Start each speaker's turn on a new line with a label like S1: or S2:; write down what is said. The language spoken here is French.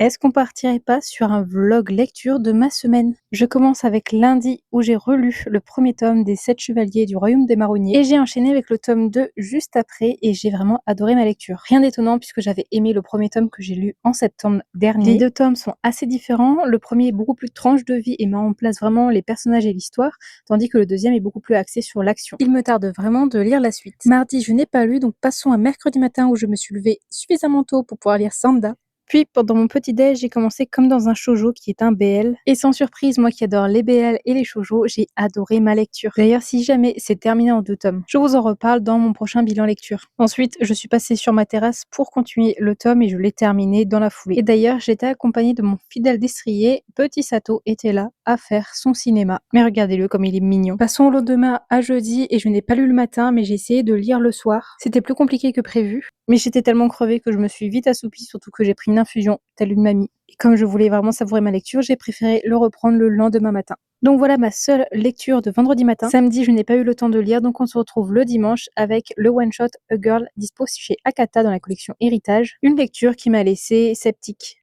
S1: Est-ce qu'on partirait pas sur un vlog lecture de ma semaine? Je commence avec lundi où j'ai relu le premier tome des 7 chevaliers du royaume des marronniers et j'ai enchaîné avec le tome 2 juste après et j'ai vraiment adoré ma lecture. Rien d'étonnant puisque j'avais aimé le premier tome que j'ai lu en septembre dernier. Les deux tomes sont assez différents. Le premier est beaucoup plus tranche de vie et met en place vraiment les personnages et l'histoire, tandis que le deuxième est beaucoup plus axé sur l'action. Il me tarde vraiment de lire la suite. Mardi, je n'ai pas lu, donc passons à mercredi matin où je me suis levée suffisamment tôt pour pouvoir lire Sanda. Puis, pendant mon petit-déj, j'ai commencé comme dans un shoujo qui est un BL. Et sans surprise, moi qui adore les BL et les shoujo, j'ai adoré ma lecture. D'ailleurs, si jamais c'est terminé en 2 tomes, je vous en reparle dans mon prochain bilan lecture. Ensuite, je suis passée sur ma terrasse pour continuer le tome et je l'ai terminé dans la foulée. Et d'ailleurs, j'étais accompagnée de mon fidèle destrier. Petit Sato était là à faire son cinéma. Mais regardez-le comme il est mignon. Passons au lendemain à jeudi et je n'ai pas lu le matin, mais j'ai essayé de lire le soir. C'était plus compliqué que prévu. Mais j'étais tellement crevée que je me suis vite assoupie, surtout que j'ai pris une infusion, telle une mamie. Et comme je voulais vraiment savourer ma lecture, j'ai préféré le reprendre le lendemain matin. Donc voilà ma seule lecture de vendredi matin. Samedi, je n'ai pas eu le temps de lire, donc on se retrouve le dimanche avec le one-shot A Girl dispo chez Akata dans la collection Héritage. Une lecture qui m'a laissée sceptique.